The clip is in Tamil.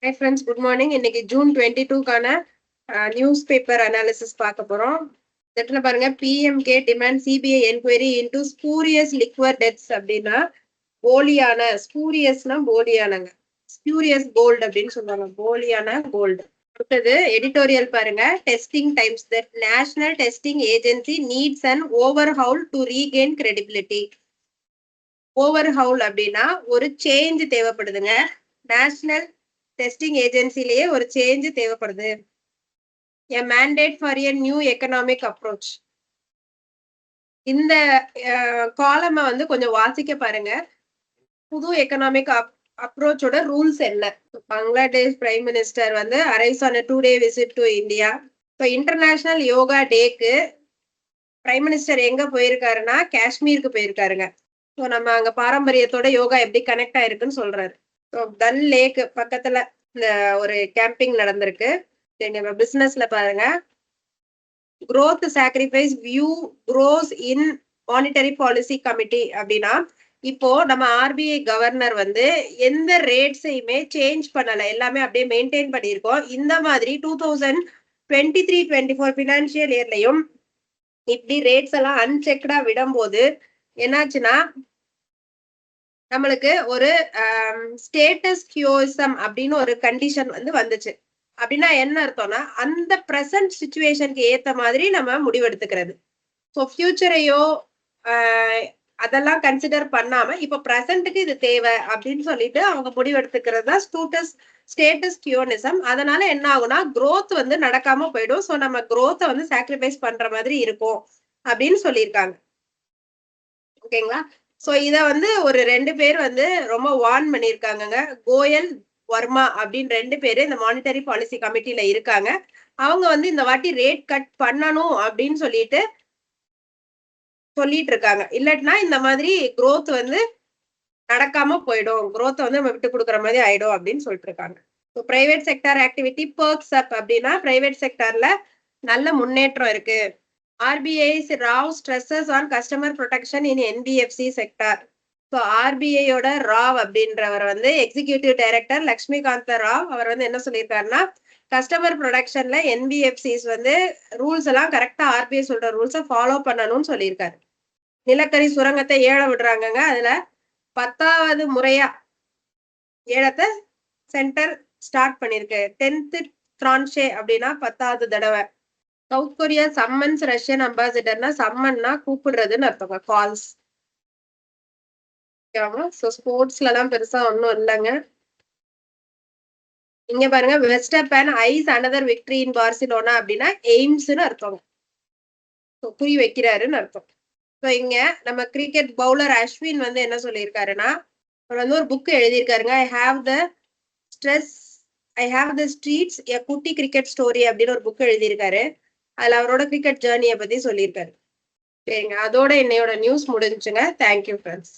Hi friends, good morning. இன்னைக்கு ஜூன் 22க்கான நியூஸ் பேப்பர் அனாலிசிஸ் பார்க்க போறோம். இடத்துல பாருங்க, PMK demand CBI enquiry into spurious liquor deaths அப்படின்னா போலியான, ஸ்பூரியஸ்னா போலியானங்க, ஸ்பூரியஸ் கோல்டு அப்படின்னு சொல்லுவாங்க, போலியான கோல்டு. அடுத்தது எடிட்டோரியல் பாருங்க, testing times that national testing agency needs an overhaul to regain credibility. Overhaul அப்படின்னா ஒரு சேஞ்ச் தேவைப்படுதுங்க. நேஷனல் டெஸ்டிங் ஏஜென்சிலேயே ஒரு சேஞ்ச் தேவைப்படுது. A mandate for a new economic approach. இந்த காலமை வந்து கொஞ்சம் வாசிக்க பாருங்க. புது எக்கனாமிக் அப்ரோச்சோட ரூல்ஸ் என்ன? பங்களாதேஷ் பிரைம் மினிஸ்டர் வந்து arrives on a 2-day visit to India. இப்போ இன்டர்நேஷனல் யோகா டேக்கு பிரைம் மினிஸ்டர் எங்க போயிருக்காருன்னா காஷ்மீருக்கு போயிருக்காருங்க. ஸோ நம்ம அங்க பாரம்பரியத்தோட யோகா எப்படி கனெக்ட் ஆயிருக்குன்னு சொல்றாரு. ஸோ டல் லேக் பக்கத்துல இந்த ஒரு கேம்பிங் நடந்திருக்கு. நம்ம பிசினஸ்ல பாருங்க, growth sacrifice view grows in monetary policy committee அப்படின்னா இப்போ நம்ம ஆர்பிஐ கவர்னர் வந்து எந்த ரேட்ஸையுமே சேஞ்ச் பண்ணல, எல்லாமே அப்படியே மெயின்டைன் பண்ணியிருக்கோம். இந்த மாதிரி 2023-24 ஃபினான்சியல் இயர்லயும் இப்படி ரேட்ஸ் எல்லாம் அன்செக்டா விடும்போது என்னாச்சுன்னா நம்மளுக்கு ஒரு ஸ்டேட்டஸ் கியூசம் அப்படின்னு ஒரு கண்டிஷன் வந்து வந்துச்சு. அப்படின்னா என்ன அர்த்தம்னா அந்த பிரசன்ட் சிச்சுவேஷனுக்கு ஏத்த மாதிரி நம்ம முடிவெடுத்துக்கிறது. ஸோ ஃபியூச்சரையோ அதெல்லாம் கன்சிடர் பண்ணாம இப்ப பிரசன்ட்டுக்கு இது தேவை அப்படின்னு சொல்லிட்டு அவங்க முடிவெடுத்துக்கிறது தான் ஸ்டேட்டஸ் கியூனிசம். அதனால என்ன ஆகும்னா growth வந்து நடக்காம போயிடும். ஸோ நம்ம growth வந்து சாக்ரிஃபைஸ் பண்ற மாதிரி இருக்கும் அப்படின்னு சொல்லியிருக்காங்க. ஓகேங்களா? சோ இத வந்து ஒரு 2 பேர் வந்து ரொம்ப வார்ன் பண்ணிருக்காங்க. கோயல் வர்மா அப்படின்னு 2 பேரு இந்த மானிட்டரி பாலிசி கமிட்டில இருக்காங்க. அவங்க வந்து இந்த வாட்டி ரேட் கட் பண்ணணும் அப்படின்னு சொல்லிட்டு இருக்காங்க. இல்லாட்டினா இந்த மாதிரி growth வந்து நடக்காம போயிடும், growth வந்து நம்ம விட்டு கொடுக்குற மாதிரி ஆயிடும் அப்படின்னு சொல்லிட்டு இருக்காங்க. So private sector activity perks up அப்படின்னா பிரைவேட் செக்டார்ல நல்ல முன்னேற்றம் இருக்கு. RBI's RAW stresses on customer protection in NBFC sector. So ஆர்பிஐயோட ராவ் அப்படின்றவர் வந்து எக்ஸிகியூட்டிவ் டைரக்டர் லக்ஷ்மிகாந்த ராவ். அவர் வந்து என்ன சொல்லியிருக்காருன்னா கஸ்டமர் ப்ரொடக்ஷன்ல என்பிஎஃப்சிஸ் வந்து ரூல்ஸ் எல்லாம் கரெக்டா ஆர்பிஐ சொல்ற ரூல்ஸை ஃபாலோ பண்ணணும்னு சொல்லியிருக்காரு. நிலக்கரி சுரங்கத்தை ஏழ விடுறாங்கங்க. அதுல 10வது முறையா ஏலத்தை சென்டர் ஸ்டார்ட் பண்ணிருக்கு. 10th tranche அப்படின்னா 10வது தடவை. சவுத் கொரியா சம்மன்ஸ் ரஷ்யன் அம்பாசிடர்னா சம்மன்னா கூப்பிடுறதுன்னு அர்த்தங்க, கால்ஸ். ஸோ ஸ்போர்ட்ஸ்ல எல்லாம் பெருசா ஒன்றும் இல்லைங்க. இங்க பாருங்க, Verstappen eyes another victory in Barcelona அப்படின்னா எய்ம்ஸ்னு அர்த்தம். குறி வைக்கிறாருன்னு அர்த்தம். ஸோ இங்க நம்ம கிரிக்கெட் பவுலர் அஸ்வின் வந்து என்ன சொல்லியிருக்காருன்னா அவர் வந்து ஒரு புக் எழுதியிருக்காருங்க. I have the streets a Kutti cricket story அப்படின்னு ஒரு புக் எழுதியிருக்காரு. அதுல அவரோட கிரிக்கெட் ஜேர்னியை பத்தி சொல்லியிருக்காரு. சரிங்க, அதோட என்னையோட நியூஸ் முடிஞ்சுங்க. Thank you friends.